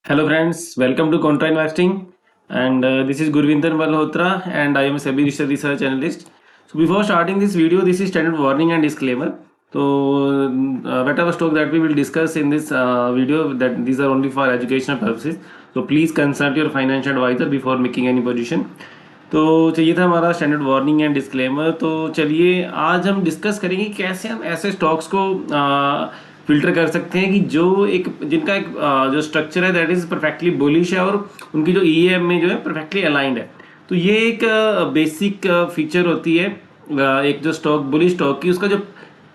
Hello friends, welcome to Contra Investing, and this is Gurvinder Malhotra and I am a SEBI research analyst. So before starting this video, this is standard warning and disclaimer. So whatever stock that we will discuss in this video, that these are only for educational purposes. So please consult your financial advisor before making any position. तो चाहिए था हमारा standard warning and disclaimer. तो चलिए आज हम discuss करेंगे कैसे हम ऐसे स्टॉक्स को फिल्टर कर सकते हैं कि जो एक जिनका एक जो स्ट्रक्चर है दैट इज परफेक्टली बुलिश है और उनकी जो ईएम में जो है परफेक्टली अलाइंड है। तो ये एक बेसिक फीचर होती है एक जो स्टॉक बुलिश स्टॉक की, उसका जो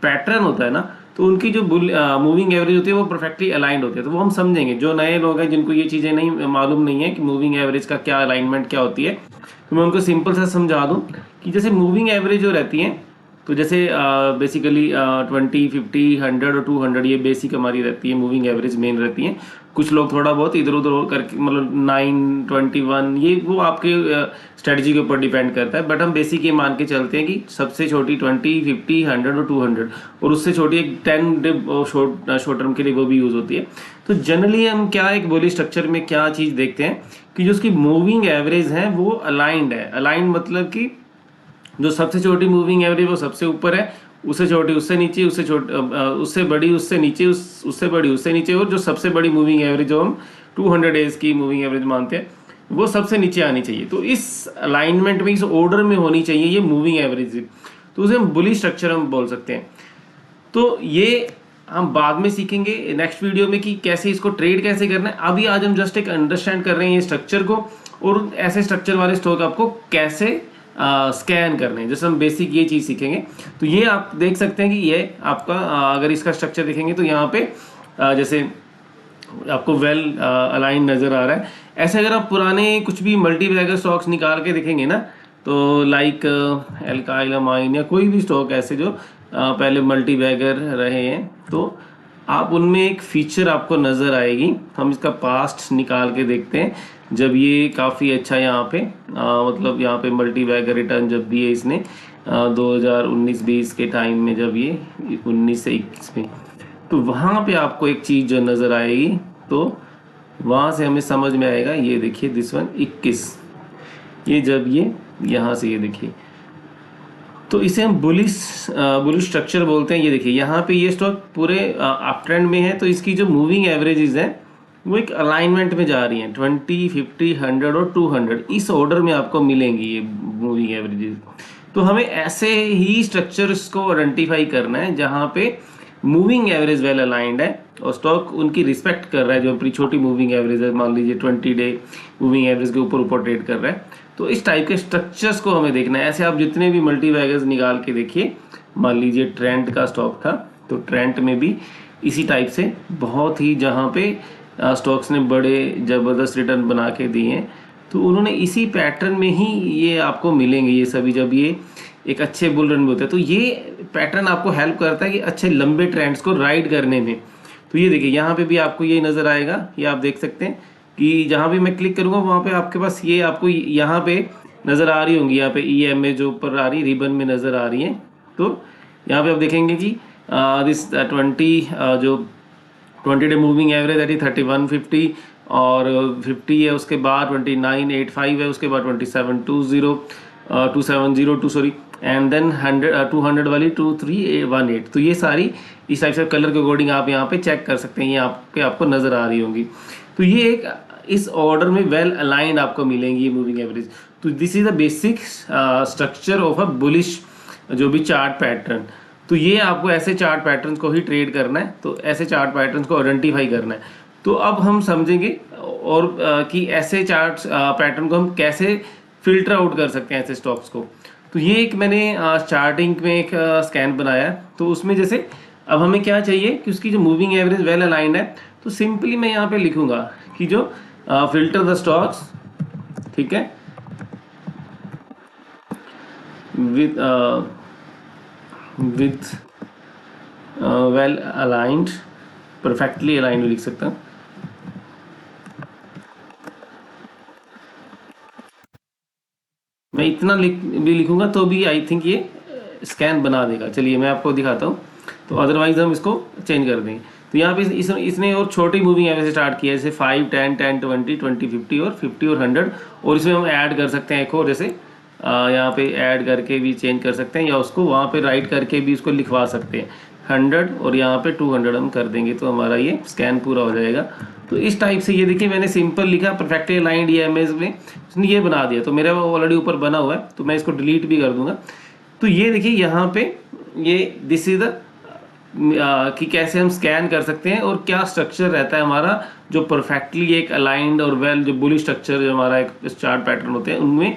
पैटर्न होता है ना, तो उनकी जो मूविंग एवरेज होती है वो परफेक्टली अलाइंड होती है। तो वो हम समझेंगे, जो नए लोग हैं जिनको ये चीज़ें नहीं मालूम नहीं है कि मूविंग एवरेज का क्या अलाइनमेंट क्या होती है, तो मैं उनको सिंपल सा समझा दूं कि जैसे मूविंग एवरेज जो रहती है, तो जैसे बेसिकली 20, 50, 100 और 200 ये बेसिक हमारी रहती है, मूविंग एवरेज मेन रहती है। कुछ लोग थोड़ा बहुत इधर उधर करके मतलब 9, 21 ये वो आपके स्ट्रेटजी के ऊपर डिपेंड करता है, बट हम बेसिक ये मान के चलते हैं कि सबसे छोटी 20, 50, 100 और 200 और उससे छोटी एक 10 शॉर्ट टर्म के लिए वो भी यूज़ होती है। तो जनरली हम क्या एक बोली स्ट्रक्चर में क्या चीज़ देखते हैं कि जो उसकी मूविंग एवरेज है वो अलाइंड है। अलाइंड मतलब कि जो सबसे छोटी मूविंग एवरेज वो सबसे ऊपर है, उससे छोटी उससे नीचे, उससे बड़ी उससे नीचे, उससे बड़ी उससे नीचे, और जो सबसे बड़ी मूविंग एवरेज जो हम 200 डेज की मूविंग एवरेज मानते हैं वो सबसे नीचे आनी चाहिए। तो इस अलाइनमेंट में, इस ऑर्डर में होनी चाहिए ये मूविंग एवरेज। तो उसे हम बुलिश स्ट्रक्चर हम बोल सकते हैं। तो ये हम बाद में सीखेंगे नेक्स्ट वीडियो में कि कैसे इसको ट्रेड कैसे करना है। अभी आज हम जस्ट एक अंडरस्टैंड कर रहे हैं ये स्ट्रक्चर को, और ऐसे स्ट्रक्चर वाले स्टॉक आपको कैसे स्कैन करने हैं, जैसे हम बेसिक ये चीज़ सीखेंगे। तो ये आप देख सकते हैं कि ये आपका अगर इसका स्ट्रक्चर देखेंगे तो यहाँ पे जैसे आपको वेल अलाइन नज़र आ रहा है। ऐसे अगर आप पुराने कुछ भी मल्टी बैगर स्टॉक्स निकाल के देखेंगे ना, तो लाइक एल्काइल अमाइन या कोई भी स्टॉक ऐसे जो पहले मल्टी बैगर रहे हैं, तो आप उनमें एक फीचर आपको नज़र आएगी। हम इसका पास्ट निकाल के देखते हैं, जब ये काफ़ी अच्छा यहाँ पे मतलब यहाँ पे मल्टी बैगर रिटर्न जब दिए इसने 2019-20 के टाइम में, जब ये 19 से 21 में, तो वहाँ पे आपको एक चीज़ जो नज़र आएगी, तो वहाँ से हमें समझ में आएगा। ये देखिए दिस वन 21, ये जब ये यहाँ से ये देखिए, तो इसे हम बुलिश स्ट्रक्चर बोलते हैं। ये देखिए यहाँ पे ये स्टॉक पूरे अप ट्रेंड में है, तो इसकी जो मूविंग एवरेजेस हैं वो एक अलाइनमेंट में जा रही हैं। 20, 50, 100 और 200 इस ऑर्डर में आपको मिलेंगी ये मूविंग एवरेजेस। तो हमें ऐसे ही स्ट्रक्चर्स को आइडेंटिफाई करना है जहाँ पे मूविंग एवरेज वेल अलाइंड है और स्टॉक उनकी रिस्पेक्ट कर रहा है। जो अपनी छोटी मूविंग एवरेज है, मान लीजिए 20 डे मूविंग एवरेज के ऊपर ऊपर ट्रेड कर रहा है, तो इस टाइप के स्ट्रक्चर्स को हमें देखना है। ऐसे आप जितने भी मल्टी बैगर्स निकाल के देखिए, मान लीजिए ट्रेंट का स्टॉक था, तो ट्रेंट में भी इसी टाइप से बहुत ही, जहाँ पे स्टॉक्स ने बड़े ज़बरदस्त रिटर्न बना के दिए हैं, तो उन्होंने इसी पैटर्न में ही ये आपको मिलेंगे ये सभी, जब ये एक अच्छे बुल रन में होते हैं। तो ये पैटर्न आपको हेल्प करता है कि अच्छे लंबे ट्रेंड्स को राइड करने में। तो ये देखिए यहाँ पे भी आपको ये नज़र आएगा, ये आप देख सकते हैं कि जहाँ भी मैं क्लिक करूँगा वहाँ पे आपके पास ये आपको यहाँ पे नज़र आ रही होंगी, यहाँ पे EMA जो ऊपर आ रही रिबन में नज़र आ रही है। तो यहाँ पे आप देखेंगे कि दिस 20 जो 20 day moving average that is 3150 और 50 है, उसके बाद 2985 है, उसके बाद 2720 2702 सॉरी, एंड देन 200 वाली 2318। तो ये सारी इस टाइप से कलर के अकॉर्डिंग आप यहाँ पे चेक कर सकते हैं, ये आपको नज़र आ रही होंगी। तो ये एक इस ऑर्डर में वेल अलाइंड आपको मिलेंगी ये मूविंग एवरेज। तो this is the basic structure of a bullish जो भी चार्ट पैटर्न। तो ये आपको ऐसे चार्ट पैटर्न्स को ही ट्रेड करना है, तो ऐसे चार्ट पैटर्न्स को आइडेंटिफाई करना है। तो अब हम समझेंगे और कि ऐसे चार्ट पैटर्न को हम कैसे फिल्टर आउट कर सकते हैं ऐसे स्टॉक्स को। तो ये एक मैंने चार्टिंग में एक स्कैन बनाया है। तो उसमें जैसे अब हमें क्या चाहिए कि उसकी जो मूविंग एवरेज वेल अलाइंड है, तो सिंपली मैं यहाँ पे लिखूंगा कि जो फिल्टर द स्टॉक्स, ठीक है, with well aligned, perfectly aligned लिख सकता हूँ। मैं इतना भी लिखूंगा तो भी आई थिंक ये स्कैन बना देगा। चलिए मैं आपको दिखाता हूँ, तो अदरवाइज हम इसको चेंज कर देंगे। तो यहाँ पे इसने और छोटी मूविंग एवरेज स्टार्ट किया है, जैसे 5, 10, 10, 20, 20, 50 और 50 और 100। और इसमें हम ऐड कर सकते हैं एक और, जैसे यहाँ पे ऐड करके भी चेंज कर सकते हैं, या उसको वहाँ पे राइट करके भी उसको लिखवा सकते हैं 100 और यहाँ पे 200 हम कर देंगे तो हमारा ये स्कैन पूरा हो जाएगा। तो इस टाइप से ये देखिए मैंने सिंपल लिखा परफेक्टली अलाइंड ये इमेज में उसने ये बना दिया, तो मेरा ऑलरेडी ऊपर बना हुआ है, तो मैं इसको डिलीट भी कर दूंगा। तो ये देखिए यहाँ पे ये दिस इज द कि कैसे हम स्कैन कर सकते हैं और क्या स्ट्रक्चर रहता है हमारा, जो परफेक्टली एक अलाइंड और वेल जो बुलिश स्ट्रक्चर जो हमारा एक चार्ट पैटर्न होते हैं उनमें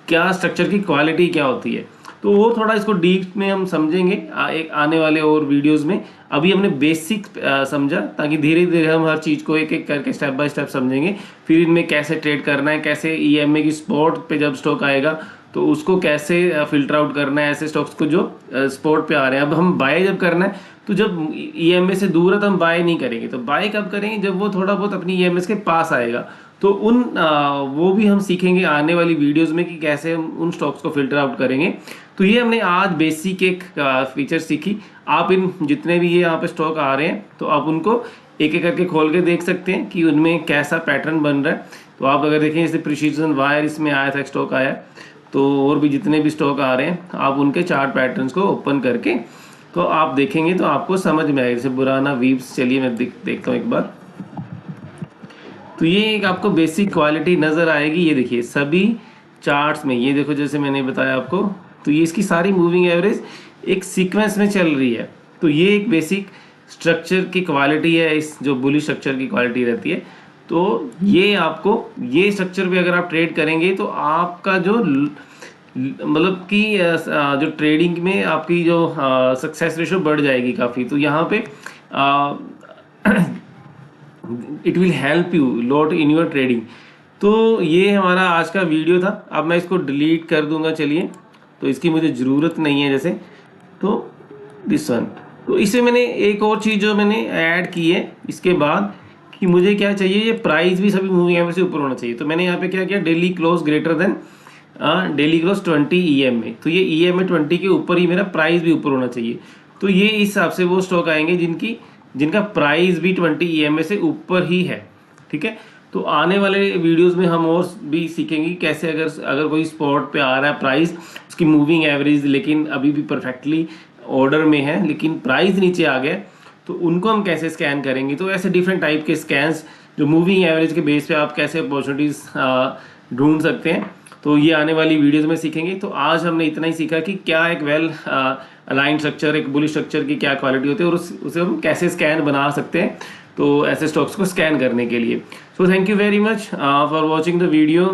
क्या स्ट्रक्चर की क्वालिटी क्या होती है। तो वो थोड़ा इसको डीप में हम समझेंगे एक आने वाले और वीडियोस में। अभी हमने बेसिक समझा, ताकि धीरे धीरे हम हर चीज़ को एक एक करके स्टेप बाय स्टेप समझेंगे। फिर इनमें कैसे ट्रेड करना है, कैसे ईएमए की स्पॉट पे जब स्टॉक आएगा तो उसको कैसे फिल्टर आउट करना है, ऐसे स्टॉक्स को जो स्पॉट पे आ रहे हैं। अब हम बाय जब करना है तो जब ईएमए से दूर है तो हम बाय नहीं करेंगे, तो बाय कब करेंगे, जब वो थोड़ा बहुत अपनी ईएमए के पास आएगा। तो वो भी हम सीखेंगे आने वाली वीडियोस में कि कैसे हम उन स्टॉक्स को फिल्टर आउट करेंगे। तो ये हमने आज बेसिक एक फीचर सीखी। आप इन जितने भी ये यहाँ पे स्टॉक आ रहे हैं तो आप उनको एक एक करके खोल के देख सकते हैं कि उनमें कैसा पैटर्न बन रहा है। तो आप अगर देखें जैसे प्रिसीजन वायर इसमें आया था, स्टॉक आया, तो और भी जितने भी स्टॉक आ रहे हैं आप उनके चार्ट पैटर्न्स को ओपन करके तो आप देखेंगे तो आपको समझ में आएगा। जैसे बुराना वीव्स, चलिए मैं देखता हूँ एक बार। तो ये एक आपको बेसिक क्वालिटी नज़र आएगी। ये देखिए सभी चार्ट्स में, ये देखो जैसे मैंने बताया आपको, तो ये इसकी सारी मूविंग एवरेज एक सीक्वेंस में चल रही है। तो ये एक बेसिक स्ट्रक्चर की क्वालिटी है, इस जो बुलिश स्ट्रक्चर की क्वालिटी रहती है। तो ये आपको ये स्ट्रक्चर भी अगर आप ट्रेड करेंगे तो आपका जो मतलब कि जो ट्रेडिंग में आपकी जो सक्सेस रेशो बढ़ जाएगी काफ़ी। तो यहाँ पे it will help you lot in your trading. तो ये हमारा आज का वीडियो था। अब मैं इसको डिलीट कर दूंगा, चलिए, तो इसकी मुझे ज़रूरत नहीं है जैसे, तो दिस वन। तो इसे मैंने एक और चीज़ जो मैंने ऐड की है इसके बाद कि मुझे क्या चाहिए, ये प्राइस भी सभी मूविंग एवरेज से ऊपर होना चाहिए। तो मैंने यहाँ पे क्या किया, daily close greater than daily close 20 EMA. तो ये ईएमए 20 के ऊपर ही मेरा प्राइस भी ऊपर होना चाहिए। तो ये इस हिसाब से वो स्टॉक आएंगे जिनका प्राइस भी 20 ईएमए से ऊपर ही है, ठीक है। तो आने वाले वीडियोस में हम और भी सीखेंगे कैसे अगर कोई स्पॉट पे आ रहा है प्राइस, उसकी मूविंग एवरेज लेकिन अभी भी परफेक्टली ऑर्डर में है लेकिन प्राइस नीचे आ गया, तो उनको हम कैसे स्कैन करेंगे। तो ऐसे डिफरेंट टाइप के स्कैन्स जो मूविंग एवरेज के बेस पे आप कैसे अपॉर्चुनिटीज़ ढूंढ सकते हैं, तो ये आने वाली वीडियोस में सीखेंगे। तो आज हमने इतना ही सीखा कि क्या एक वेल अलाइन स्ट्रक्चर, एक बुलिश स्ट्रक्चर की क्या क्वालिटी होती है और उसे हम कैसे स्कैन बना सकते हैं, तो ऐसे स्टॉक्स को स्कैन करने के लिए। So thank you very much for watching the video.